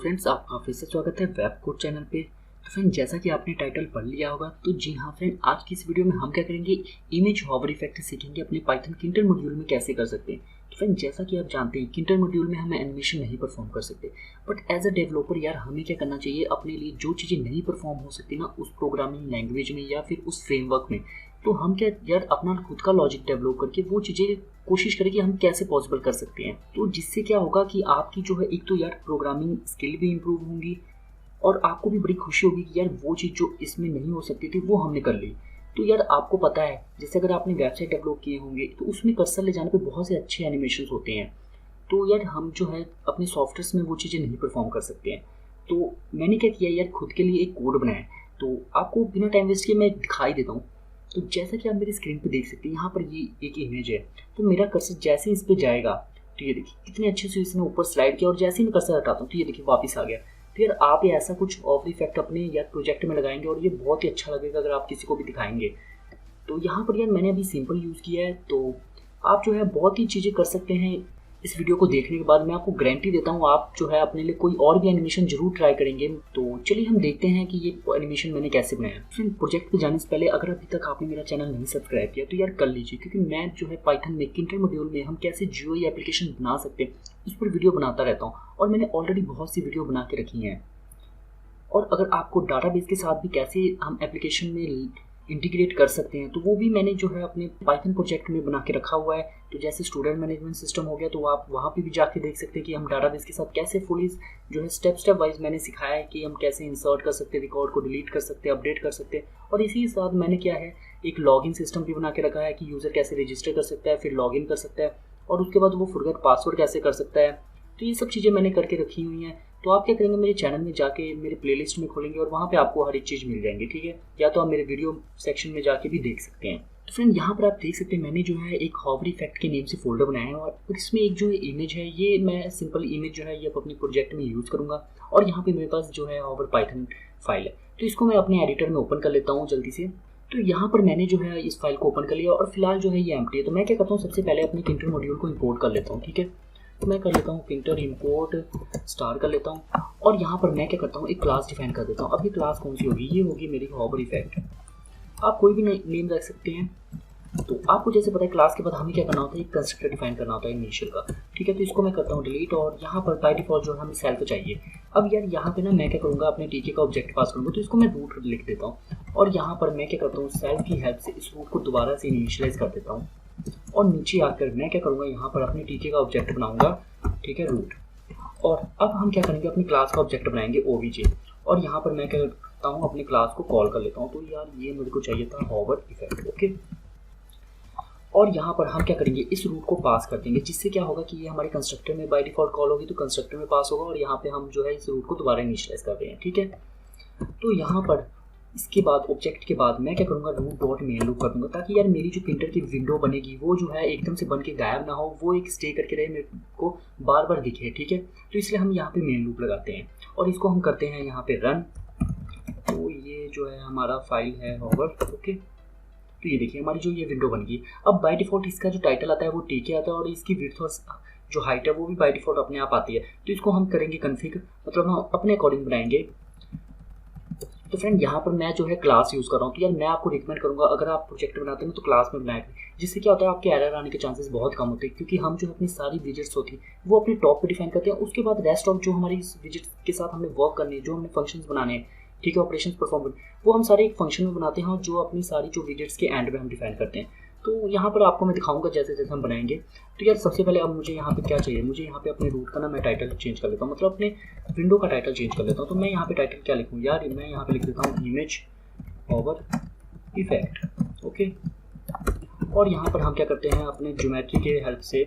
Friends, आपका फिर से स्वागत है वेब कोड चैनल पे। तो फ्रेंड, जैसा कि आपने टाइटल पढ़ लिया होगा, तो जी हाँ फ्रेंड, आज की इस वीडियो में हम क्या करेंगे, इमेज हॉवर इफेक्ट सीखेंगे अपने पाइथन किंटर मॉड्यूल में कैसे कर सकते हैं। तो फ्रेंड, जैसा कि आप जानते हैं किंटर मॉड्यूल में हम एनिमेशन नहीं परफॉर्म कर सकते, बट एज अ डेवलपर यार हमें क्या करना चाहिए, अपने लिए जो चीज़ें नहीं परफॉर्म हो सकती ना उस प्रोग्रामिंग लैंग्वेज में या फिर उस फ्रेमवर्क में, तो हम क्या यार अपना खुद का लॉजिक डेवलप करके वो चीज़ें कोशिश करें कि हम कैसे पॉसिबल कर सकते हैं। तो जिससे क्या होगा कि आपकी जो है एक तो यार प्रोग्रामिंग स्किल भी इम्प्रूव होंगी और आपको भी बड़ी खुशी होगी कि यार वो चीज़ जो इसमें नहीं हो सकती थी वो हमने कर ली। तो यार आपको पता है, जैसे अगर आपने वेबसाइट डेवलप किए होंगे तो उसमें कर्सर ले जाने पे बहुत से अच्छे एनिमेशन होते हैं। तो यार हम जो है अपने सॉफ्टवेयर में वो चीज़ें नहीं परफॉर्म कर सकते हैं। तो मैंने क्या किया यार, खुद के लिए एक कोड बनाया। तो आपको बिना टाइम वेस्ट किए मैं दिखाई देता हूँ। तो जैसा कि आप मेरी स्क्रीन पे देख सकते हैं, यहाँ पर ये एक इमेज है। तो मेरा कर्सर जैसे इस पे जाएगा, तो ये देखिए कितने अच्छे से इसने ऊपर स्लाइड किया और जैसे ही मैं कर्सर हटाता हूँ तो ये देखिए वापस आ गया। तो यार आप ये ऐसा कुछ ऑफ इफेक्ट अपने यार प्रोजेक्ट में लगाएंगे और ये बहुत ही अच्छा लगेगा अगर आप किसी को भी दिखाएंगे। तो यहाँ पर यार मैंने अभी सिंपल यूज़ किया है। तो आप जो है बहुत ही चीज़ें कर सकते हैं। इस वीडियो को देखने के बाद मैं आपको गारंटी देता हूँ आप जो है अपने लिए कोई और भी एनिमेशन जरूर ट्राई करेंगे। तो चलिए हम देखते हैं कि ये एनिमेशन मैंने कैसे बनाया। फिर प्रोजेक्ट पे जाने से पहले अगर अभी तक आपने मेरा चैनल नहीं सब्सक्राइब किया तो यार कर लीजिए, क्योंकि मैं जो है पाइथन में किंटर मॉड्यूल में हम कैसे GUI एप्लीकेशन बना सकते हैं उस पर वीडियो बनाता रहता हूँ और मैंने ऑलरेडी बहुत सी वीडियो बना के रखी हैं। और अगर आपको डाटाबेस के साथ भी कैसे हम एप्लीकेशन में इंटीग्रेट कर सकते हैं तो वो भी मैंने जो है अपने पाइथन प्रोजेक्ट में बना के रखा हुआ है। तो जैसे स्टूडेंट मैनेजमेंट सिस्टम हो गया, तो आप वहाँ पे भी जाके देख सकते हैं कि हम डाटाबेस के साथ कैसे फुली जो है स्टेप वाइज मैंने सिखाया है कि हम कैसे इंसर्ट कर सकते हैं, रिकॉर्ड को डिलीट कर सकते हैं, अपडेट कर सकते हैं। और इसी के साथ मैंने क्या है एक लॉगिन सिस्टम भी बना के रखा है कि यूज़र कैसे रजिस्टर कर सकता है, फिर लॉगिन कर सकता है और उसके बाद वो फॉरगेट पासवर्ड कैसे कर सकता है। तो ये सब चीज़ें मैंने करके रखी हुई हैं। तो आप क्या करेंगे, मेरे चैनल में जाके मेरे प्लेलिस्ट में खोलेंगे और वहाँ पे आपको हर एक चीज़ मिल जाएंगी, ठीक है। या तो आप मेरे वीडियो सेक्शन में जाके भी देख सकते हैं। तो फ्रेंड, यहाँ पर आप देख सकते हैं मैंने जो है एक हॉवर इफेक्ट के नेम से फोल्डर बनाया है और इसमें एक जो इमेज है, ये मैं सिंपल इमेज जो है ये अपने प्रोजेक्ट में यूज़ करूँगा। और यहाँ पे मेरे पास जो है हॉवर पाइथन फाइल है, तो इसको मैं अपने एडिटर में ओपन कर लेता हूँ जल्दी से। तो यहाँ पर मैंने जो है इस फाइल को ओपन कर लिया और फिलहाल जो है ये एम्प्टी है। तो मैं क्या करता हूँ, सबसे पहले अपने किंटर मॉड्यूल को इम्पोर्ट कर लेता हूँ, ठीक है। तो मैं कर लेता हूँ किंटर इम्पोर्ट स्टार कर लेता हूँ और यहाँ पर मैं क्या करता हूँ एक क्लास डिफाइन कर देता हूँ। अब ये क्लास कौन सी होगी, ये होगी मेरी हॉवर इफेक्ट। आप कोई भी नेम रख सकते हैं। तो आपको जैसे पता है क्लास के बाद हमें क्या करना होता है, एक कंस्ट्रक्टर डिफाइन करना होता है इनिशियल का, ठीक है। तो इसको मैं करता हूँ डिलीट और यहाँ पर बाय डिफॉल्ट जो हमें सेल्फ चाहिए। अब यार यहाँ पे ना मैं क्या करूँगा, अपने टीके का ऑब्जेक्ट पास करूँगा, तो इसको मैं रूट लिख देता हूँ और यहाँ पर मैं क्या करता हूँ सेल्फ की हेल्प से इस रूट को दोबारा से इनिशियलाइज कर देता हूँ और नीचे आकर मैं क्या करूँगा, यहाँ पर अपने टीके का ऑब्जेक्ट बनाऊंगा, ठीक है, रूट। और अब हम क्या करेंगे, अपनी क्लास का ऑब्जेक्ट बनाएंगे OBJ और यहाँ पर मैं क्या करता हूँ अपनी क्लास को कॉल कर लेता हूँ। तो यार ये मेरे को चाहिए था हॉवर इफेक्ट, ओके। और यहाँ पर हम क्या करेंगे, इस रूट को पास कर देंगे, जिससे क्या होगा कि ये हमारे कंस्ट्रक्टर में बाय डिफॉल्ट कॉल होगी तो कंस्ट्रक्टर में पास होगा और यहाँ पे हम जो है इस रूट को दोबारा इनिशियलाइज कर रहे हैं, ठीक है। तो यहाँ पर इसके बाद ऑब्जेक्ट के बाद मैं क्या करूँगा, रूट डॉट मेन लूप कर दूँगा, ताकि यार मेरी जो प्रिंटर की विंडो बनेगी वो जो है एकदम से बन के गायब ना हो, वो एक स्टे करके रहे, मेरे को बार बार दिखे, ठीक है। तो इसलिए हम यहाँ पे मेन लूप लगाते हैं और इसको हम करते हैं यहाँ पे रन। तो ये जो है हमारा फाइल है हॉवर, ओके। तो ये देखिए हमारी जो ये विंडो बन गई। अब बाय डिफॉल्ट इसका जो टाइटल आता है वो टीके आता है और इसकी विड्थ और जो हाइट है वो भी बाय डिफॉल्ट अपने आप आती है। तो इसको हम करेंगे कन्फिग, मतलब हम अपने अकॉर्डिंग बनाएंगे। तो फ्रेंड, यहाँ पर मैं जो है क्लास यूज़ कर रहा हूँ। तो यार मैं आपको रिकमेंड करूँगा अगर आप प्रोजेक्ट बनाते हैं तो क्लास में बनाएं, जिससे क्या होता है आपके एरर आने के चांसेस बहुत कम होते हैं, क्योंकि हम जो अपनी सारी विजेट्स होती हैं वो अपने टॉप पे डिफाइन करते हैं। उसके बाद रेस्ट ऑफ जो हमारी विजेट्स के साथ हमने वर्क करनी है, जो हमने फंक्शंस बनाने हैं, ठीक है, ऑपरेशंस परफॉर्म करने, वो हम सारे एक फंक्शन में बनाते हैं और जो अपनी सारी जो विजेट्स के एंड में हम डिफाइन करते हैं। तो यहाँ पर आपको मैं दिखाऊंगा जैसे जैसे हम बनाएंगे। तो यार सबसे पहले अब मुझे यहाँ पे क्या चाहिए, मुझे यहाँ पे अपने रूट का ना मैं टाइटल चेंज कर लेता हूँ, मतलब अपने विंडो का टाइटल चेंज कर लेता हूँ। तो मैं यहाँ पे टाइटल क्या लिखूँ यार, मैं यहाँ पे लिख देता हूँ इमेज हॉवर इफेक्ट, ओके। और यहाँ पर हम क्या करते हैं, अपने ज्योमेट्री के हेल्प से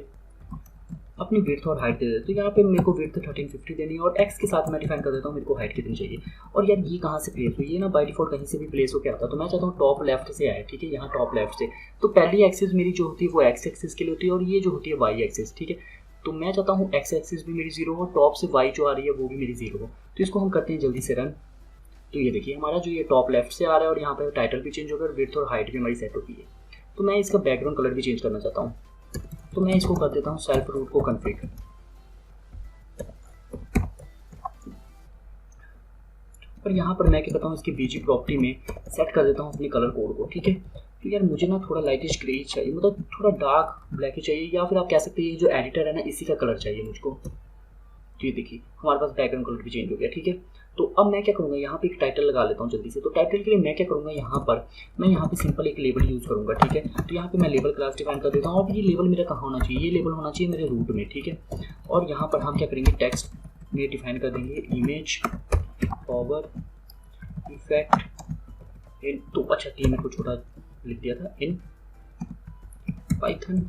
अपनी विड्थ और हाइट दे देते हैं। तो यहाँ पे मेरे को विड्थ 1350 देनी है और एक्स के साथ मैं डिफाइन कर देता हूँ मेरे को हाइट कितनी चाहिए। और यार ये कहाँ से प्लेस हुई, ये ना बाय डिफॉल्ट कहीं से भी प्लेस होकर आता है। तो मैं चाहता हूँ टॉप लेफ्ट से आए, ठीक है, यहाँ टॉप लेफ्ट से। तो पहली एक्सिस मेरी जो होती है वो एक्स एक्सिस के लिए होती है और ये जो होती है वाई एक्सिस, ठीक है। तो मैं चाहता हूँ एक्स एक्सिस भी मेरी 0 हो, टॉप से वाई जो आ रही है वो भी मेरी 0 हो। तो इसको हम करते हैं जल्दी से रन। तो ये देखिए हमारा जो ये टॉप लेफ्ट से आ रहा है और यहाँ पर टाइटल भी चेंज होगा, विड्थ और हाइट भी हमारी सेट होती है। तो मैं इसका बैकग्राउंड कलर भी चेंज करना चाहता हूँ, तो मैं इसको कर देता हूँ सेल्फ रूट को कन्फिग। और यहाँ पर मैं क्या करता हूँ, इसकी बीजी प्रॉपर्टी में सेट कर देता हूँ अपने कलर कोड को, ठीक है। तो यार मुझे ना थोड़ा लाइटिश ग्रे चाहिए, मतलब थोड़ा डार्क ब्लैक ही चाहिए, या फिर आप कह सकते हैं ये जो एडिटर है ना इसी का कलर चाहिए मुझको। तो ये देखिए हमारे पास बैकग्राउंड कलर भी चेंज हो गया, ठीक है। तो अब मैं क्या करूँगा, यहाँ पे एक टाइटल लगा लेता हूँ जल्दी से। तो टाइटल के लिए मैं क्या करूँगा, मैं यहाँ पे सिंपल एक लेबल यूज़ करूँगा, ठीक है। तो यहाँ पे मैं लेबल क्लास डिफाइन कर देता हूँ। अब ये लेबल मेरा कहाँ होना चाहिए, ये लेबल होना चाहिए मेरे रूट में, ठीक है। और यहाँ पर हम क्या करेंगे, टेक्स्ट में डिफाइन कर देंगे इमेज पावर इफेक्ट इन, तो अच्छा ये मेरे को छोटा लिख दिया था, इन पाइथन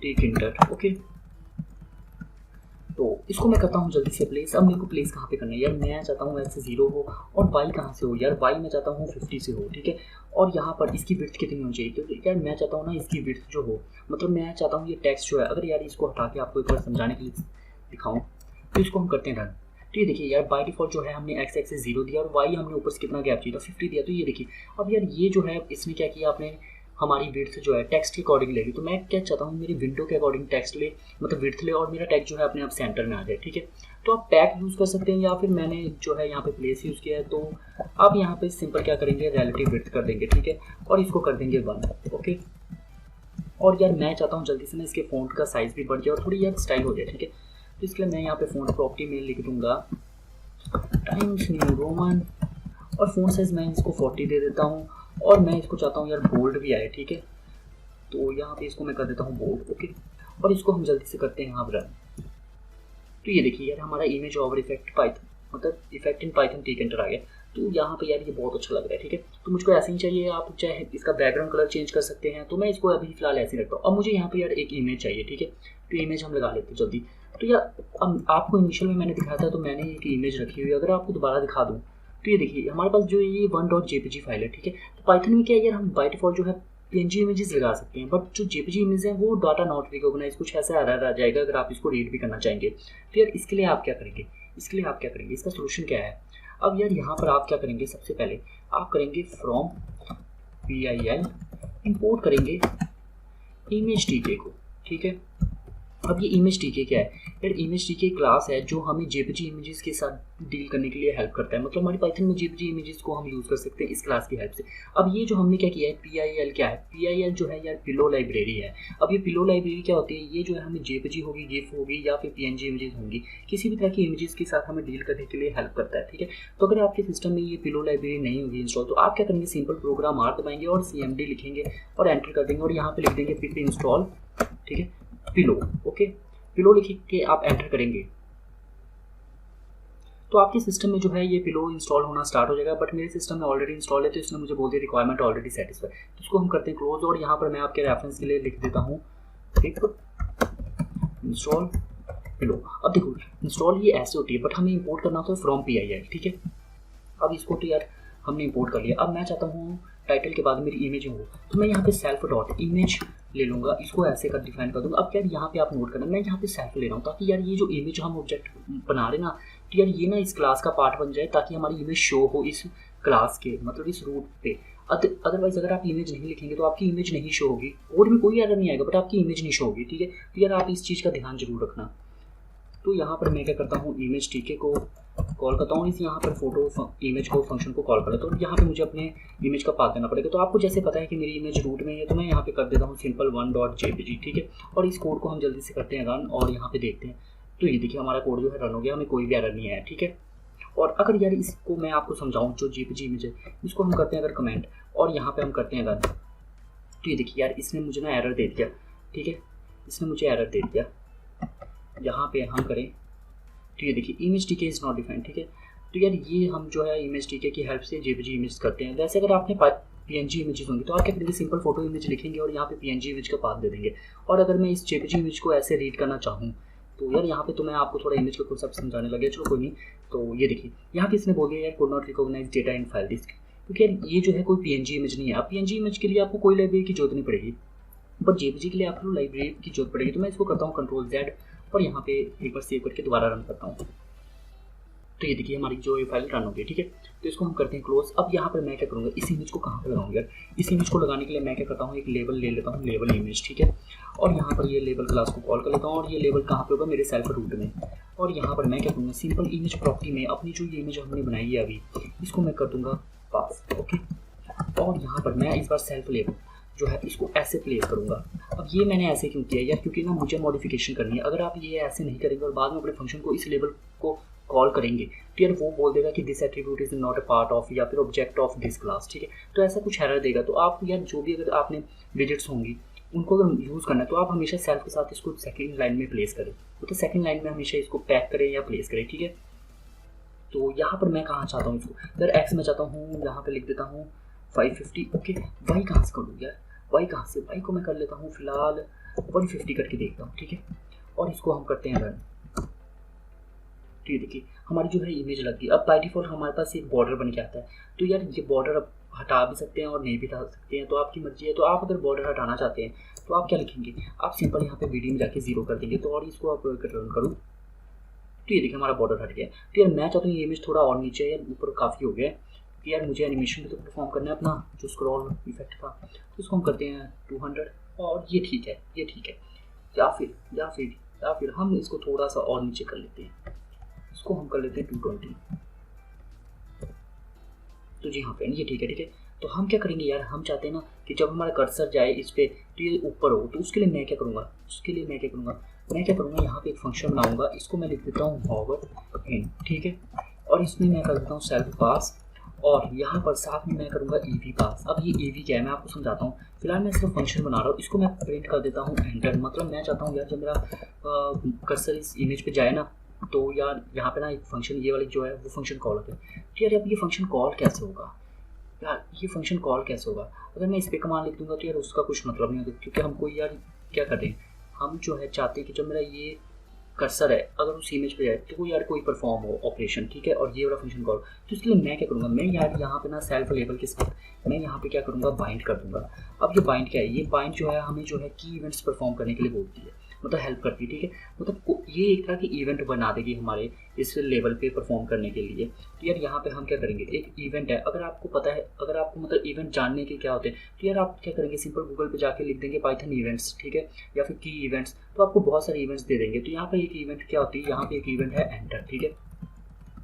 टिंटर, ओके। तो इसको मैं करता हूँ जल्दी से प्लेस। अब मेरे को प्लेस कहाँ पे करना है यार, मैं चाहता हूँ x 0 हो और y कहाँ से हो यार, y मैं चाहता हूँ 50 से हो, ठीक है। और यहाँ पर इसकी विड्थ कितनी होनी चाहिए, क्योंकि यार मैं चाहता हूँ ना इसकी विड्थ जो हो, मतलब मैं चाहता हूँ ये टेक्स्ट जो है, अगर यार इसको हटा के आपको एक बार समझाने के लिए दिखाऊँ तो इसको हम करते हैं रन। तो ये देखिए यार बाय डिफॉल्ट जो है हमने x एक्सिस 0 दिया और y हमने ऊपर से कितना गैप चाहिए था 50 दिया। तो ये देखिए अब यार ये जो है इसने क्या किया, आपने हमारी विड्थ जो है टेक्स्ट के अकॉर्डिंग लेगी। तो मैं क्या चाहता हूँ मेरी विंडो के अकॉर्डिंग टेक्स्ट ले, मतलब विड्थ ले, और मेरा टेक्स्ट जो है अपने आप सेंटर में आ जाए, ठीक है। तो आप टैग यूज़ कर सकते हैं, या फिर मैंने जो है यहाँ पे प्लेस यूज़ किया है। तो आप यहाँ पे सिंपल क्या करेंगे, रिलेटिव विड्थ कर देंगे, ठीक है, और इसको कर देंगे 1, ओके। और यार मैं चाहता हूँ जल्दी से ना इसके फ़ॉन्ट का साइज़ भी बढ़ जाए और थोड़ी यार स्टाइल हो जाए, ठीक है। तो इसके लिए मैं यहाँ पे फ़ॉन्ट प्रॉपर्टी में लिख दूँगा टाइम्स न्यू रोमन, और फ़ॉन्ट साइज़ मैं इसको 40 दे देता हूँ। और मैं इसको चाहता हूँ यार बोल्ड भी आए, ठीक है। तो यहाँ पे इसको मैं कर देता हूँ बोल्ड, ओके। और इसको हम जल्दी से करते हैं यहाँ पर रन। तो ये देखिए यार हमारा इमेज ओवर इफेक्ट पाइथन, मतलब इफेक्ट इन पाइथन टिंटर आ गया। तो यहाँ पे यार ये बहुत अच्छा लग रहा है, ठीक है। तो मुझको ऐसे ही चाहिए, आप चाहे इसका बैकग्राउंड कलर चेंज कर सकते हैं। तो मैं इसको अभी फिलहाल ऐसे ही रखता हूँ। अब मुझे यहाँ पे यार एक इमेज चाहिए, ठीक है। तो इमेज हम लगा लेते हैं जल्दी। तो यार आपको इनिशियल में मैंने दिखाया था, तो मैंने एक इमेज रखी हुई है, अगर आपको दोबारा दिखा दूँ तो ये देखिए हमारे पास जो ये 1.jpg फाइल है, ठीक है। तो पाइथन में क्या है यार, हम बाय डिफॉल्ट जो है PNG इमेजेस लगा सकते हैं, बट जो JPG इमेज है वो डाटा नॉट रिकॉग्नाइज कुछ ऐसा एरर आ जाएगा अगर आप इसको रीड भी करना चाहेंगे। तो यार इसके लिए आप क्या करेंगे, इसका सोल्यूशन क्या है। अब यार यहाँ पर आप क्या करेंगे, सबसे पहले आप करेंगे फ्रॉम PIL इंपोर्ट करेंगे इमेज TK को, ठीक है। अब ये इमेज TK क्या है यार, इमेज TK क्लास है जो हमें JPG इमेजेस के साथ डील करने के लिए हेल्प करता है। मतलब हमारी पाइथन में JPG इमेजेस को हम यूज़ कर सकते हैं इस क्लास की हेल्प से। अब ये जो हमने क्या किया है, PIL क्या है, PIL जो है यार पिलो लाइब्रेरी है। अब ये पिलो लाइब्रेरी क्या होती है, ये जो है हमें JPG होगी, GIF होगी, या फिर PNG इमेजेस होंगी, किसी भी तरह की इमेजेस के साथ हमें डील करने के लिए हेल्प करता है, ठीक है। तो अगर आपके सिस्टम में ये पिलो लाइब्रेरी नहीं होगी इंस्टॉल, तो आप क्या करेंगे, सिंपल प्रोग्राम R दबाएंगे और CMD लिखेंगे और एंटर कर देंगे, और यहाँ पे लिख देंगे पिप इंस्टॉल, ठीक है, पिलो, ओके। पिलो लिख के आप एंटर करेंगे तो आपके सिस्टम में जो है ये पिलो इंस्टॉल होना स्टार्ट हो जाएगा। बट मेरे सिस्टम में ऑलरेडी इंस्टॉल है, तो इसने मुझे बोल दिया रिक्वायरमेंट ऑलरेडी सेटिस्फाई। तो इसको हम करते हैं क्लोज, और यहाँ पर मैं आपके रेफरेंस के लिए लिख देता हूँ पिप इंस्टॉल पिलो। अब देखो इंस्टॉल ये ऐसे होती है, बट हमें इंपोर्ट करना होता है फ्रॉम PIL, ठीक है। अब इसको तो यार हमने इंपोर्ट कर लिया। अब मैं चाहता हूँ टाइटल के बाद मेरी इमेज हो, तो मैं यहाँ पे सेल्फ डॉट इमेज ले लूँगा, इसको ऐसे कर डिफाइन कर दूँगा। अब यार यहाँ पे आप नोट करना, मैं यहाँ पे सेल्फ ले रहा हूँ ताकि यार ये जो इमेज हम ऑब्जेक्ट बना रहे ना, तो यार ये ना इस क्लास का पार्ट बन जाए, ताकि हमारी इमेज शो हो इस क्लास के, मतलब इस रूट पे। अदरवाइज अगर आप इमेज नहीं लिखेंगे तो आपकी इमेज नहीं शो होगी, कोड में कोई एरर नहीं आएगा, बट आपकी इमेज नहीं शो होगी, ठीक है। तो यार आप इस चीज़ का ध्यान जरूर रखना। तो यहाँ पर मैं क्या करता हूँ, इमेज TK को कॉल करता हूँ, इस यहाँ पर फोटो इमेज को फंक्शन को कॉल कर लेता हूँ। तो यहाँ पे मुझे अपने इमेज का पाथ देना पड़ेगा। तो आपको जैसे पता है कि मेरी इमेज रूट में है, तो मैं यहाँ पे कर देता हूँ सिंपल 1.jpg, ठीक है। और इस कोड को हम जल्दी से करते हैं रन, और यहाँ पे देखते हैं। तो ये देखिए हमारा कोड जो है रन हो गया, हमें कोई भी एरर नहीं आया, ठीक है। और अगर यार इसको मैं आपको समझाऊँ, जो JPG इमेज है इसको हम करते हैं अगर कमेंट, और यहाँ पर हम करते हैं रन। तो ये देखिए यार इसने मुझे ना एरर दे दिया, ठीक है, इसने मुझे एरर दे दिया। यहाँ पे हम करें तो ये देखिए image TK is not defined, ठीक है। तो यार ये हम जो है इमेज TK की हेल्प से JPG इमेज करते हैं। वैसे अगर आपने PNG इमेजेस होंगी तो आप क्या करेंगे, सिंपल फोटो इमेज लिखेंगे और यहाँ पे PNG इमेज का पाथ दे देंगे। और अगर मैं इस JPG इमेज को ऐसे रीड करना चाहूँ तो यार यहाँ पे तो मैं आपको थोड़ा इमेज का कॉन्सेप्ट समझाने लगे, चलो कोई नहीं। तो ये देखिए यहाँ पे इसने बोल दिया यार could not recognise data in file disk, क्योंकि यार ये जो है कोई PNG इमेज नहीं है। अब PNG इमेज के लिए आपको कोई लाइब्रेरी की जरूरत नहीं पड़ेगी, बट JPG के लिए आपको लाइब्रेरी की जरूरत पड़ेगी। तो मैं इसको करता हूँ Ctrl Z, और यहाँ पे एक बार सेव करके दोबारा रन करता हूँ। तो ये देखिए हमारी जो ये फाइल रन हो गई, ठीक है। तो इसको हम करते हैं क्लोज। अब यहाँ पर मैं क्या करूँगा, इस इमेज को कहाँ पर लगाऊंगा यार, इस इमेज को लगाने के लिए मैं क्या करता हूँ, एक लेबल ले लेता हूँ, लेबल इमेज, ठीक है। और यहाँ पर ये लेबल क्लास को कॉल कर लेता हूँ और ये लेबल कहाँ पे होगा, मेरे सेल्फ रूट में। और यहाँ पर मैं क्या करूँगा, सिंपल इमेज प्रॉपर्टी में अपनी जो ये इमेज हमने बनाई है अभी, इसको मैं कर दूँगा पास, ओके। और यहाँ पर मैं इस बार सेल्फ लेबल जो है इसको ऐसे प्लेस करूँगा। अब ये मैंने ऐसे क्यों किया यार, क्योंकि ना मुझे मॉडिफिकेशन करनी है। अगर आप ये ऐसे नहीं करेंगे और बाद में अपने फंक्शन को इस लेबल को कॉल करेंगे तो यार वो बोल देगा कि this attribute is not a part of या फिर ऑब्जेक्ट ऑफ दिस क्लास, ठीक है। तो ऐसा कुछ एरर देगा। तो आप यार जो भी अगर आपने डिजिट्स होंगी उनको अगर यूज़ करना है तो आप हमेशा सेल्फ के साथ इसको सेकंड लाइन में प्लेस करें, तो सेकंड लाइन में हमेशा इसको पैक करें या प्लेस करें, ठीक है। तो यहाँ पर मैं कहाँ चाहता हूँ इसको, अगर एक्स में चाहता हूँ यहाँ पर लिख देता हूँ 550, ओके। वाई कहाँ से करूँ यार, वाई कहाँ से, वाई को मैं कर लेता हूँ फिलहाल 150 करके देखता हूँ, ठीक है। और इसको हम करते हैं रन। तो ये देखिए हमारी जो है इमेज लग गई। अब बाय डिफॉल्ट हमारे पास एक बॉर्डर बन के आता है। तो यार ये बॉर्डर अब हटा भी सकते हैं और नहीं भी हटा सकते हैं, तो आपकी मर्जी है। तो आप अगर बॉर्डर हटाना चाहते हैं तो आप क्या लिखेंगे, आप सिंपल यहाँ पे वीडियो में जाके 0 कर देंगे। तो और इसको आप रन करूँ तो ये देखिए हमारा बॉर्डर हट गया। तो यार मैं चाहता हूँ ये इमेज थोड़ा और नीचे है, यार ऊपर काफ़ी हो गया है कि यार मुझे एनिमेशन भी तो परफॉर्म करना है अपना जो स्क्रॉल इफेक्ट था। तो इसको हम करते हैं 200 और ये ठीक है, ये ठीक है। या फिर हम इसको थोड़ा सा और नीचे कर लेते हैं, इसको हम कर लेते हैं 220। तो जी हाँ फ्रेंड ये ठीक है, ठीक है। तो हम क्या करेंगे यार, हम चाहते हैं ना कि जब हमारा कर्सर जाए इस पर तो ये ऊपर हो। तो उसके लिए मैं क्या करूँगा, मैं क्या करूँगा यहाँ पे एक फंक्शन बनाऊंगा, इसको मैं लिख देता हूँ हॉवर इन, ठीक है। और इसमें मैं कर देता हूँ सेल्फ पास और यहाँ पर साथ में मैं करूँगा ईवी पास। अब ये ईवी क्या है मैं आपको समझाता हूँ। फिलहाल मैं सिर्फ फंक्शन बना रहा हूँ, इसको मैं प्रिंट कर देता हूँ एंटर। मतलब मैं चाहता हूँ यार जब मेरा कर्सर इस इमेज पे जाए ना तो यार यहाँ पे ना एक फंक्शन ये वाली जो है वो फंक्शन कॉल होता है। तो यार अब ये फंक्शन कॉल कैसे होगा यार, ये फंक्शन कॉल कैसे होगा। अगर मैं इस पर कमांड लिख दूंगा तो यार उसका कुछ मतलब नहीं होगा, क्योंकि हमको यार क्या करते हैं, हम जो है चाहते हैं कि जब मेरा ये कर्सर है अगर उस इमेज पे जाए तो यार कोई परफॉर्म हो ऑपरेशन, ठीक है। और ये वाला फंक्शन कॉल, तो इसके लिए मैं क्या करूँगा, मैं यार यहाँ पे ना सेल्फ लेबल के साथ मैं यहाँ पे क्या करूँगा, बाइंड कर दूंगा। अब ये बाइंड क्या है, ये बाइंड जो है हमें जो है की इवेंट्स परफॉर्म करने के लिए बोलती है, मतलब हेल्प करती है, ठीक है। मतलब ये एक तरह की इवेंट बना देगी हमारे इस लेवल पे परफॉर्म करने के लिए। तो यार यहाँ पे हम क्या करेंगे, एक इवेंट है, अगर आपको पता है, अगर आपको मतलब इवेंट जानने के क्या होते हैं तो यार आप क्या करेंगे, सिंपल गूगल पे जाके लिख देंगे पाइथन इवेंट्स, ठीक है, या फिर की इवेंट्स, तो आपको बहुत सारे इवेंट्स दे देंगे। तो यहाँ पर एक इवेंट क्या होती है, यहाँ पे एक इवेंट है एंटर, ठीक है।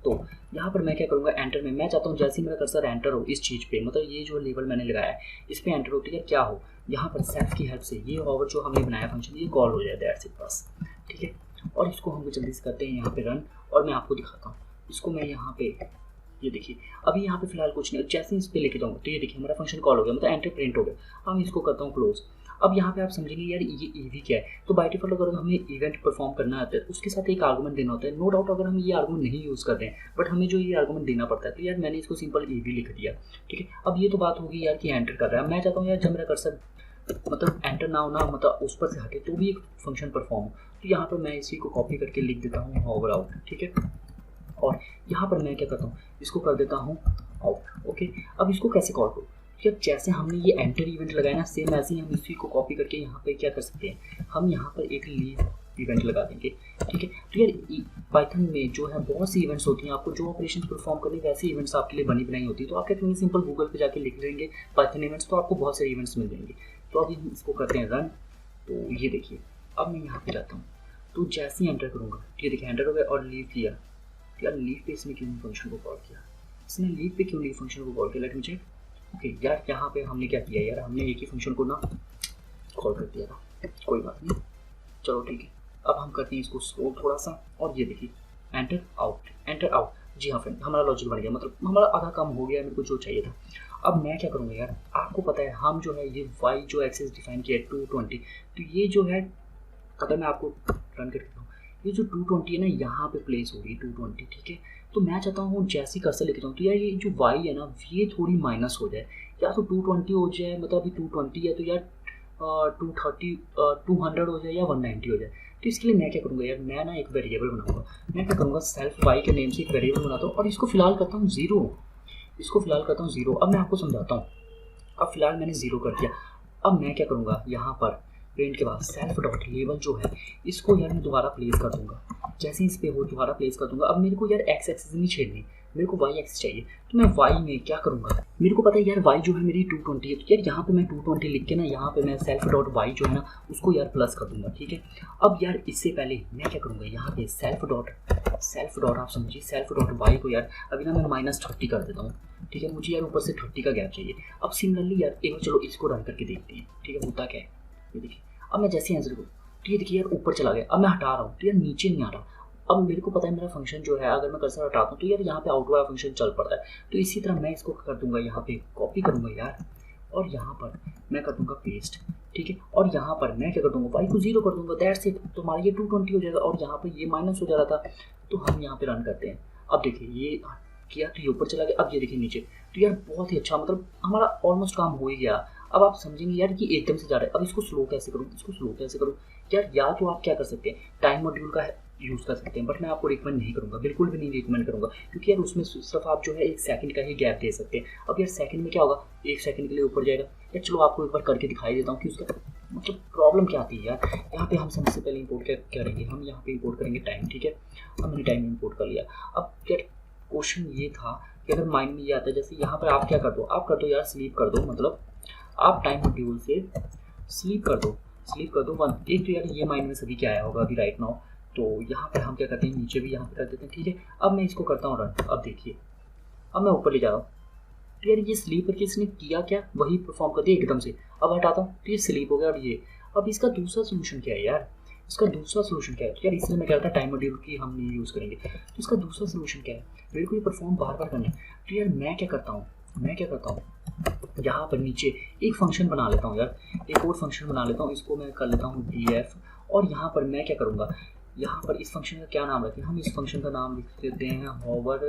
तो यहाँ पर मैं क्या करूँगा, एंटर में मैं चाहता हूँ जैसे ही मेरा कर्सर एंटर हो इस चीज़ पे, मतलब ये जो लेवल मैंने लगाया है इस पे एंटर हो, ठीक है, क्या हो, यहाँ पर सेल्फ की हेल्प से ये ओवर जो हमने बनाया फंक्शन ये कॉल हो जाए, दैट्स इट बस, ठीक है। और इसको हम जल्दी से करते हैं यहाँ पे रन, और मैं आपको दिखाता हूँ। इसको मैं यहाँ पे ये देखिए अभी यहाँ पे फिलहाल कुछ नहीं, जैसे इस पे लेके जाऊँगा तो ये देखिए हमारा फंक्शन कॉल हो गया, मतलब एंटर प्रिंट हो गया। अब इसको करता हूँ क्लोज। अब यहाँ पे आप समझेंगे यार ये ईवी क्या है। तो बाय डिफॉल्ट अगर हमें इवेंट परफॉर्म करना आता है उसके साथ एक आर्गुमेंट देना होता है। नो डाउट अगर हम ये आर्गुमेंट नहीं यूज़ कर रहे हैं बट हमें जो ये आर्गुमेंट देना पड़ता है, तो यार मैंने इसको सिंपल ईवी लिख दिया, ठीक है। अब ये तो बात होगी यार कि एंटर कर रहा है, मैं चाहता हूँ यार जब मेरा कर्सर मतलब एंटर ना होना मतलब उस पर से हटे तो भी एक फंक्शन परफॉर्म हो। तो यहाँ पर मैं इसी को कॉपी करके लिख देता हूँ हॉवर आउट, ठीक है। और यहाँ पर मैं क्या करता हूँ, इसको कर देता हूँ आउट, ओके। अब इसको कैसे कॉल करूँ, यार जैसे हमने ये एंटर इवेंट लगाया ना सेम ऐसे ही हम इसी को कॉपी करके यहाँ पे क्या कर सकते हैं, हम यहाँ पर एक लीव इवेंट लगा देंगे, ठीक है। तो यार पाइथन में जो है बहुत सी इवेंट्स होती हैं, आपको जो ऑपरेशन परफॉर्म करने वैसी इवेंट्स आपके लिए बनी बनाई होती है। तो आप क्या करेंगे, सिंपल गूगल पे जाके लिख देंगे पाइथन इवेंट्स, तो आपको बहुत सारे इवेंट्स मिल जाएंगे। तो अभी हम इसको करते हैं रन। तो ये देखिए अब मैं यहाँ पे जाता हूँ, तो जैसे ही एंटर करूँगा ये देखिए एंटर हो गया और लीव किया। यार लीव पे इसने क्यों फंक्शन को कॉल किया, इसने लीव पे क्यों लीव फंक्शन को कॉल किया, लेट मी चेक। ओके यार यहाँ पे हमने क्या किया यार, हमने एक ही फंक्शन को ना कॉल कर दिया था, कोई बात नहीं, चलो ठीक है। अब हम करते हैं इसको स्लो थोड़ा सा, और ये देखिए एंटर आउट, एंटर आउट। जी हाँ फ्रेंड हमारा लॉजिक बन गया, मतलब हमारा आधा काम हो गया, मेरे को जो चाहिए था। अब मैं क्या करूँगा यार, आपको पता है हम जो है ये वाई जो एक्सेस डिफाइन किया है 220, तो ये जो है अगर मैं आपको रन करके हूँ ये जो 220 है ना यहाँ पे प्लेस होगी 220, ठीक है। तो मैं चाहता हूँ जैसे कर्सर लेके जाऊँ तो यार ये जो वाई है ना ये थोड़ी माइनस हो जाए, या तो 220 हो जाए, मतलब अभी 220 है तो यार 230 200 हो जाए या 190 हो जाए। तो इसके लिए मैं क्या करूँगा यार, मैं ना एक वेरिएबल बनाऊंगा, मैं क्या करूँगा सेल्फ वाई के नेम से एक वेरिएबल बनाता हूँ और इसको फिलहाल करता हूँ 0, इसको फिलहाल करता हूँ 0। अब मैं आपको समझाता हूँ, अब फिलहाल मैंने 0 कर दिया। अब मैं क्या करूँगा यहाँ पर प्रिंट के बाद सेल्फ डॉट लेबल जो है इसको यार मैं दोबारा प्लेस कर दूँगा, अब जैसे ही इस पे वो दोबारा प्लेस कर दूंगा, अब मेरे को यार एक्स एक्सिस नहीं छेड़नी, मेरे को वाई एक्सिस चाहिए। तो मैं वाई में क्या करूँगा, मेरे को पता है यार वाई जो है मेरी 220 है, तो यार यहाँ पे मैं 220 लिख के ना यहाँ पे मैं सेल्फ डॉट वाई जो है ना उसको यार प्लस कर दूंगा, ठीक है। अब यार इससे पहले मैं क्या करूँगा, यहाँ पे सेल्फ डॉट आप समझिए सेल्फ डॉट वाई को यार अभी ना मैं -30 कर देता हूँ, ठीक है। मुझे यार ऊपर से 30 का गैप चाहिए। अब सिमिलरली यार एक बार चलो इसको रन करके देखते हैं, ठीक है, होता क्या है ये देखिए। अब मैं जैसे आंसर को, तो ये देखिए यार ऊपर चला गया, अब मैं हटा रहा हूँ तो यार नीचे नहीं आ रहा। अब मेरे को पता है मेरा फंक्शन जो है अगर मैं कर्सर हटाता हूँ तो यार यहाँ पे आउट वाला फंक्शन चल पड़ता है। तो इसी तरह मैं इसको कर दूंगा, यहाँ पे कॉपी करूँगा यार, और यहाँ पर मैं कर दूंगा पेस्ट, ठीक है। और यहाँ पर मैं क्या कर दूंगा, वाई को 0 कर दूंगा, दैट्स इट। तो हमारा ये 220 हो जाएगा और यहाँ पर ये माइनस हो जा रहा था। तो हम यहाँ पे रन करते हैं। अब देखिए ये किया तो ये ऊपर चला गया, अब ये देखिए नीचे। तो यार बहुत ही अच्छा, मतलब हमारा ऑलमोस्ट काम हो ही गया। अब आप समझेंगे यार कि एकदम से जा रहा है, अब इसको स्लो कैसे करूँ, इसको स्लो कैसे करूँ यार। या तो आप क्या कर सकते हैं, टाइम मॉड्यूल का यूज़ कर सकते हैं, बट मैं आपको रिकमेंड नहीं करूँगा, बिल्कुल भी नहीं रिकमेंड करूँगा, क्योंकि यार उसमें सिर्फ आप जो है 1 सेकंड का ही गैप दे सकते हैं। अब यार सेकंड में क्या होगा, 1 सेकंड के लिए ऊपर जाएगा यार। चलो आपको एक बार करके दिखाई देता हूँ कि उसका मतलब प्रॉब्लम क्या आती है यार। यहाँ पे हम सबसे पहले इंपोर्ट क्या करेंगे, हम यहाँ पे इंपोर्ट करेंगे टाइम, ठीक है। अब मैंने टाइम इंपोर्ट कर लिया। अब यार क्वेश्चन ये था कि अगर माइंड में ये आता है, जैसे यहाँ पर आप क्या कर दो, आप कर दो यार स्लीप कर दो, मतलब आप टाइम मॉड्यूल से स्लीप कर दो 1। एक तो यार ये माइंड में सभी क्या आया होगा अभी राइट नाउ। तो यहाँ पे हम क्या करते हैं, नीचे भी यहाँ पे कर देते हैं, ठीक है। अब मैं इसको करता हूँ रन। अब देखिए अब मैं ऊपर ले जा रहा हूँ, तो यार ये स्लीप करके इसने किया क्या, वही परफॉर्म कर दिया एकदम से। अब हटाता हूँ तो ये स्लीप हो गया। और ये अब इसका दूसरा सोल्यूशन क्या है यार, इसका दूसरा सोल्यूशन क्या है, तो यार इसलिए मैं कह रहा था टाइम मॉड्यूल की हम नहीं यूज़ करेंगे। तो इसका दूसरा सोल्यूशन क्या है, मेरे को ये परफॉर्म बार बार करना है। तो यार मैं क्या करता हूँ यहाँ पर नीचे एक फंक्शन बना लेता हूँ यार, एक और फंक्शन बना लेता हूँ, इसको मैं कर लेता हूँ df। और यहाँ पर मैं क्या करूँगा, यहाँ पर इस फंक्शन का क्या नाम रखें, हम इस फंक्शन का नाम लिख देते हैं hover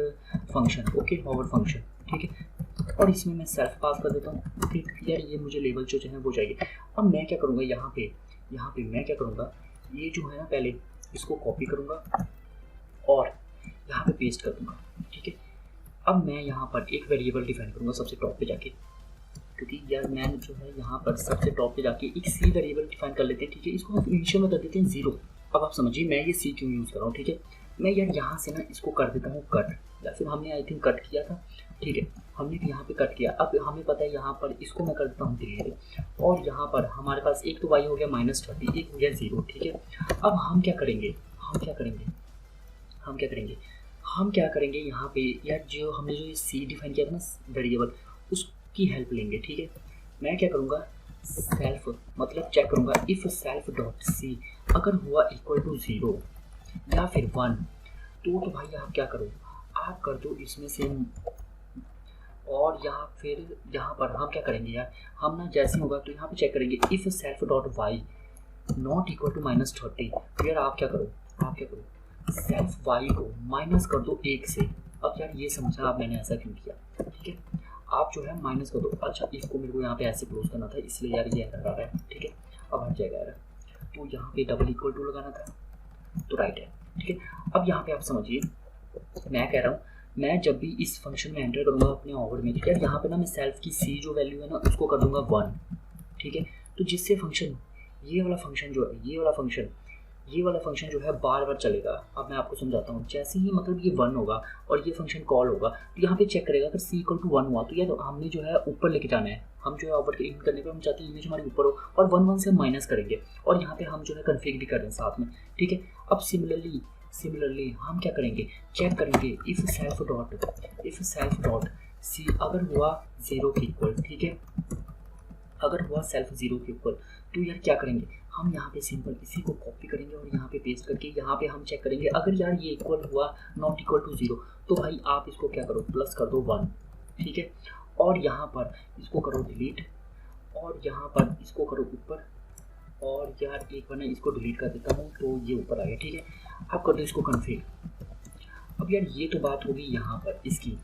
function, okay, hover function, ठीक है। और इसमें मैं सेल्फ पास कर देता हूँ, ओके। यार ये मुझे लेवल जो है वो चाहिए। अब मैं क्या करूँगा, यहाँ पे मैं क्या करूँगा, ये जो है ना पहले इसको कॉपी करूँगा और यहाँ पे पेस्ट कर दूँगा, ठीक है। अब मैं यहाँ पर एक वेरिएबल डिफाइन करूँगा सबसे टॉप पे जाके, क्योंकि यार मैं जो है यहाँ पर सबसे टॉप पे जाके एक सी वेरिएबल डिफाइन कर लेते हैं, ठीक है। इसको हम इनिशियल में कर देते हैं 0। अब आप समझिए मैं ये सी क्यों यूज़ कर रहा हूँ, ठीक है। मैं यार यहाँ से ना इसको कर देता हूँ कट, या फिर हमने आई थिंक कट किया था, ठीक है, हमने यहाँ पे कट किया। अब हमें पता है यहाँ पर इसको मैं कर देता हूँ डिलीट, और यहाँ पर हमारे पास एक तो वाई हो गया -30, एक हो गया 0, ठीक है। अब हम क्या करेंगे, हम क्या करेंगे यहाँ पे यार, जो हमने जो ये सी डिफाइन किया था ना वेरिएबल, उसकी हेल्प लेंगे, ठीक है। मैं क्या करूँगा, सेल्फ मतलब चेक करूँगा इफ़ सेल्फ डॉट सी अगर हुआ इक्वल टू 0 या फिर 1, तो भाई आप क्या करो, आप कर दो इसमें से। और यहाँ पर हम क्या करेंगे यार, हम ना जैसे होगा तो यहाँ पे चेक करेंगे if self dot Y not equal to -30। तो यार आप क्या करो सेल्फ वाई को माइनस कर दो 1 से। अब यार ये समझा आप मैंने ऐसा क्यों किया, ठीक है। आप जो है माइनस कर दो, अच्छा इसको मेरे को यहाँ पे ऐसे क्लोज करना था, इसलिए यार ये एरर आ रहा है, ठीक है। अब हट जाएगा एरर, तो यहाँ पे डबल इक्वल टू लगाना था, तो राइट है, ठीक है। अब यहाँ पे आप समझिए मैं कह रहा हूँ, मैं जब भी इस फंक्शन में एंटर करूँगा अपने ओवर में, ठीक है, यहाँ पे ना मैं सेल्फ की सी जो वैल्यू है ना उसको कर दूंगा 1, ठीक है। तो जिससे फंक्शन ये वाला फंक्शन जो है बार बार चलेगा। अब मैं आपको समझाता हूँ, जैसे ही मतलब ये 1 होगा और ये फंक्शन कॉल होगा तो यहाँ पे चेक करेगा अगर सी इक्वल टू 1 हुआ तो यार हमने जो है ऊपर लेके जाना है, हम जो है ओवर इन करने पर हम चाहते हैं इमेज हमारी ऊपर हो, और 1 से हम माइनस करेंगे, और यहाँ पे हम जो है कन्फिग भी कर रहे हैं साथ में, ठीक है। अब सिमिलरली हम क्या करेंगे, चेक करेंगे इफ़ सेल्फ डॉट सी अगर हुआ 0 के इक्वल, ठीक है, अगर हुआ सेल्फ 0 के इक्वल, तो यार क्या करेंगे, हम यहाँ पे सिंपल इसी को कॉपी करेंगे और यहाँ पे पेस्ट करके यहाँ पे हम चेक करेंगे अगर यार ये इक्वल हुआ नॉट इक्वल टू 0, तो भाई आप इसको क्या करो प्लस कर दो 1, ठीक है। और यहाँ पर इसको करो डिलीट, और यहाँ पर इसको करो ऊपर, और यार एक बार ना इसको डिलीट कर देता हूँ तो ये ऊपर आ गया, ठीक है। आप कर दो इसको कन्फिग। अब यार ये तो बात होगी यहाँ पर इसकी।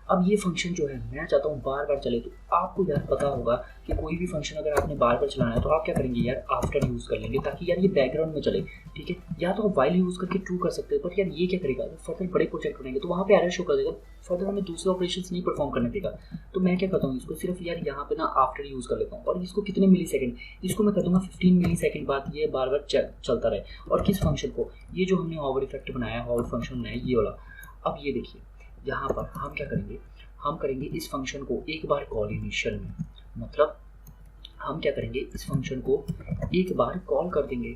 अब ये फंक्शन जो है मैं चाहता हूँ बार बार चले। तो आपको यार पता होगा कि कोई भी फंक्शन अगर आपने बार बार चलाना है तो आप क्या करेंगे यार, आफ्टर यूज़ कर लेंगे ताकि यार ये बैकग्राउंड में चले, ठीक है। या तो आप वाइल यूज़ करके ट्रू कर सकते हैं, पर यार ये क्या करेगा, फर्दर बड़े प्रोजेक्ट बनाएंगे तो वहाँ पे एरर शो कर देगा, फर्दर हमें दूसरे ऑपरेशंस नहीं परफॉर्म करने देगा। तो मैं क्या करता हूँ, इसको सिर्फ यार यहाँ पे ना आफ्टर यूज़ कर लेता हूँ। और इसको कितने मिली सेकेंड, इसको मैं कर दूँगा 15 मिली सेकेंड बाद ये बार बार चलता रहे। और किस फंक्शन को, ये जो हमने हॉवर इफेक्ट बनाया, हॉवर फंक्शन बनाया ये वाला। अब ये देखिए यहाँ पर हम क्या करेंगे, हम करेंगे इस फंक्शन को एक बार कॉल इनिशियल में, मतलब हम क्या करेंगे इस फंक्शन को एक बार कॉल कर देंगे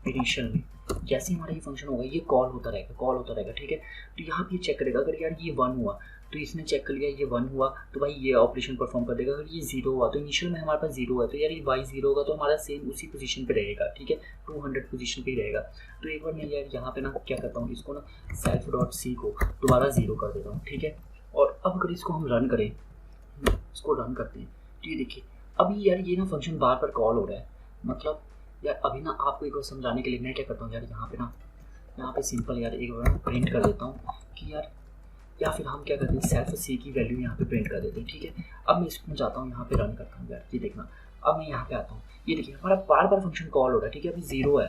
इनिशियल में। जैसे हमारा ये फंक्शन होगा ये कॉल होता रहेगा, ठीक है। तो यहाँ पे ये चेक करेगा, अगर यार ये 1 हुआ तो इसने चेक कर लिया ये 1 हुआ तो भाई ये ऑपरेशन परफॉर्म कर देगा। अगर ये 0 हुआ तो इनिशियल में हमारे पास 0 है तो यार ये y 0 होगा तो हमारा सेम उसी पोजीशन पे रहेगा, ठीक है, 200 पोजीशन पे ही रहेगा। तो एक बार मैं यार यहाँ पे ना क्या करता हूँ, इसको ना सेल्फ डॉट सी को दोबारा 0 कर देता हूँ, ठीक है। और अब अगर इसको हम रन करें, इसको रन करते हैं तो ये देखिए अभी यार ये ना फंक्शन बार बार कॉल हो रहा है। मतलब यार अभी ना आपको एक बार समझाने के लिए मैं क्या करता हूँ यार, यहाँ पे सिंपल यार एक बार प्रिंट कर देता हूँ कि यार, या फिर हम क्या करते हैं सेल्फ सी की वैल्यू यहाँ पे प्रिंट कर देते हैं, ठीक है। अब मैं इसमें जाता हूँ यहाँ पे रन करता हूँ यार, ये देखना। अब मैं यहाँ पे आता हूँ, ये देखिए हमारा बार बार फंक्शन कॉल हो रहा है, ठीक है। अभी 0 है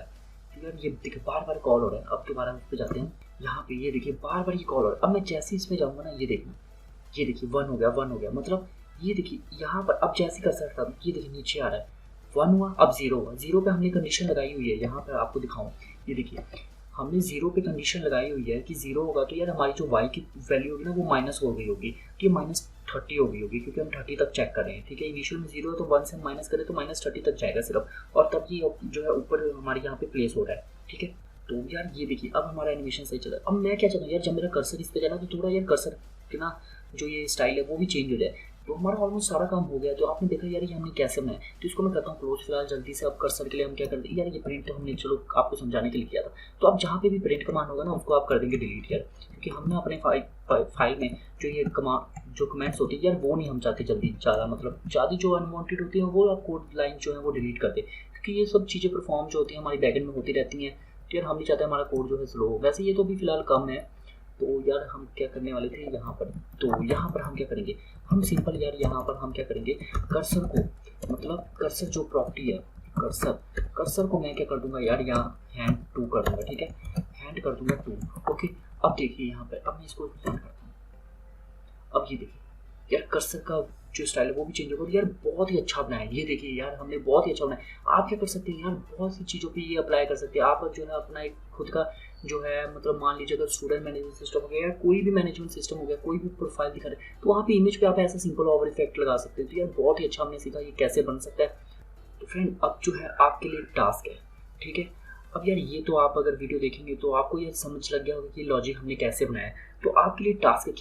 तो यार ये देखिए बार बार कॉल हो रहा है। अब दोबारा उस पर जाते हैं, यहाँ पे ये देखिए बार बार ये कॉल हो रहा है। अब मैं जैसे इसमें जाऊँगा ना, ये देखना, ये देखिए 1 हो गया, मतलब ये देखिए यहाँ पर अब जैसे कर सकता हूँ, ये देखिए नीचे आ रहा है 1 हुआ, अब 0 हुआ। 0 पे हमने कंडीशन लगाई हुई है, यहाँ पर आपको दिखाऊँ, ये देखिए हमने 0 पे कंडीशन लगाई हुई है कि 0 होगा तो यार हमारी जो y की वैल्यू होगी ना वो माइनस हो गई होगी, तो ये -30 हो गई होगी क्योंकि हम 30 तक चेक कर रहे हैं, ठीक है। इनिशियल में 0 है तो 1 से हम माइनस करें तो -30 तक जाएगा सिर्फ, और तब ये जो है ऊपर हमारे यहाँ पे प्लेस हो रहा है, ठीक है। तो यार ये देखिए अब हमारा एनिमेशन सही चल रहा है। अब मैं क्या चाहता हूँ यार, जब मेरा कर्सर इस पर जाना तो थोड़ा यार कर्सर के ना जो ये स्टाइल है वो भी चेंज हो जाए। तो हमारा ऑलमोस्ट सारा काम हो गया। तो आपने देखा यार ये हमने कैसे बनाया, तो इसको मैं करता हूँ क्लोज। फिलहाल जल्दी से अब कर्सर के लिए हम क्या करते हैं यार, ये प्रिंट तो हमने चलो आपको समझाने के लिए किया था। तो अब जहाँ पे भी प्रिंट कमांड होगा ना उसको आप कर देंगे डिलीट यार, क्योंकि हमने अपने फाइल में जो ये जो कमेंट्स होती है यार वो नहीं हम चाहते जल्दी ज़्यादा, मतलब ज़्यादा जो अनवांटेड होती है वो आप कोड लाइन जो है वो डिलीट करते, क्योंकि ये सब चीज़ें परफॉर्म जो होती हैं हमारी बैकएंड में होती रहती हैं। तो यार हम नहीं चाहते हमारा कोड जो है स्लो हो। वैसे ये तो भी फिलहाल कम है। तो यार हम क्या करने वाले थे यहाँ पर, तो यहाँ पर हम क्या करेंगे, हम सिंपल यार यहाँ पर हम क्या करेंगे कर्सर को, मतलब कर्सर जो प्रॉपर्टी है कर्सर को मैं क्या कर दूंगा यार, यहाँ हैंड 2 कर दूंगा, ठीक है, हैंड कर दूंगा 2। ओके अब देखिए यहाँ पर, अब मैं इसको हैंड करता हूँ। अब ये देखिए यार कर्सर का जो स्टाइल है वो भी चेंज होगा। यार बहुत ही अच्छा बनाया है, ये देखिए यार हमने बहुत ही अच्छा बनाया। आप क्या कर सकते हैं यार, बहुत सी चीज़ों पे ये अप्लाई कर सकते हैं। आप जो है अपना एक खुद का जो है, मतलब मान लीजिए अगर स्टूडेंट मैनेजमेंट सिस्टम हो गया या कोई भी मैनेजमेंट सिस्टम हो गया, कोई भी प्रोफाइल दिखा रहे तो वहाँ पे इमेज पे आप ऐसा सिंपल ओवर इफेक्ट लगा सकते हैं। तो यार बहुत ही अच्छा हमने सीखा ये कैसे बन सकता है। तो फ्रेंड अब जो है आपके लिए टास्क है, ठीक है। अब यार ये तो आप अगर वीडियो देखेंगे तो आपको ये समझ लग गया होगा कि लॉजिक हमने कैसे बनाया। तो आपके लिए टास्क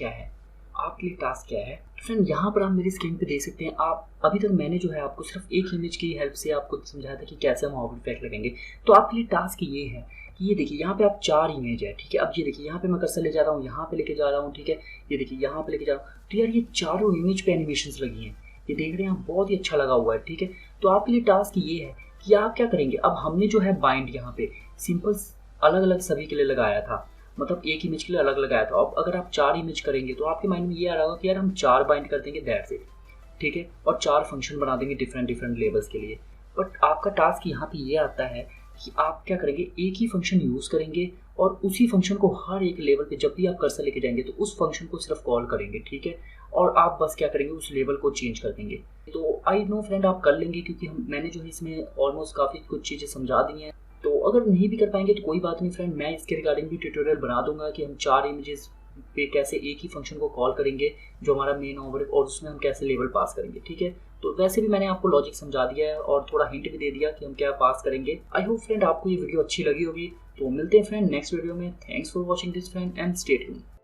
क्या है, फ्रेंड यहाँ पर आप मेरी स्क्रीन पे देख सकते हैं। आप अभी तक मैंने जो है आपको सिर्फ एक इमेज की हेल्प से आपको समझाया था कि कैसे हम ओवर इफेक्ट लगाएंगे। तो आपके लिए टास्क ये है कि ये देखिए यहाँ पे आप 4 इमेज है, ठीक है। अब ये देखिए यहाँ पे मैं कर्सर ले जा रहा हूँ, यहाँ पे लेके जा रहा हूँ, ठीक है। ये देखिए यहाँ पे लेके जा रहा हूँ। तो यार ये चारों इमेज पे एनिमेशंस लगी हैं, ये देख रहे हैं आप, बहुत ही अच्छा लगा हुआ है, ठीक है। तो आपके लिए टास्क ये है कि आप क्या करेंगे, अब हमने जो है बाइंड यहाँ पे सिंपल अलग अलग सभी के लिए लगाया था, मतलब एक इमेज के लिए अलग लगाया था। अब अगर आप 4 इमेज करेंगे तो आपके माइंड में ये आ रहा होगा कि यार हम 4 बाइंड कर देंगे, दैट्स इट, ठीक है, और 4 फंक्शन बना देंगे डिफरेंट लेवल्स के लिए। बट आपका टास्क यहाँ पे ये आता है कि आप क्या करेंगे, एक ही फंक्शन यूज़ करेंगे और उसी फंक्शन को हर एक लेवल पे जब भी आप कर्सर लेके जाएंगे तो उस फंक्शन को सिर्फ कॉल करेंगे, ठीक है। और आप बस क्या करेंगे, उस लेवल को चेंज कर देंगे। तो आई नो फ्रेंड आप कर लेंगे, क्योंकि मैंने जो है इसमें ऑलमोस्ट काफ़ी कुछ चीज़ें समझा दी हैं। तो अगर नहीं भी कर पाएंगे तो कोई बात नहीं फ्रेंड, मैं इसके रिगार्डिंग भी ट्यूटोरियल बना दूंगा कि हम 4 इमेजेस पे कैसे एक ही फंक्शन को कॉल करेंगे जो हमारा मेन ओवर, और उसमें हम कैसे लेवल पास करेंगे, ठीक है। तो वैसे भी मैंने आपको लॉजिक समझा दिया है और थोड़ा हिंट भी दे दिया कि हम क्या पास करेंगे। आई होप फ्रेंड आपको ये वीडियो अच्छी लगी होगी। तो मिलते हैं फ्रेंड नेक्स्ट वीडियो में। Thanks for watching this friend and stay tuned.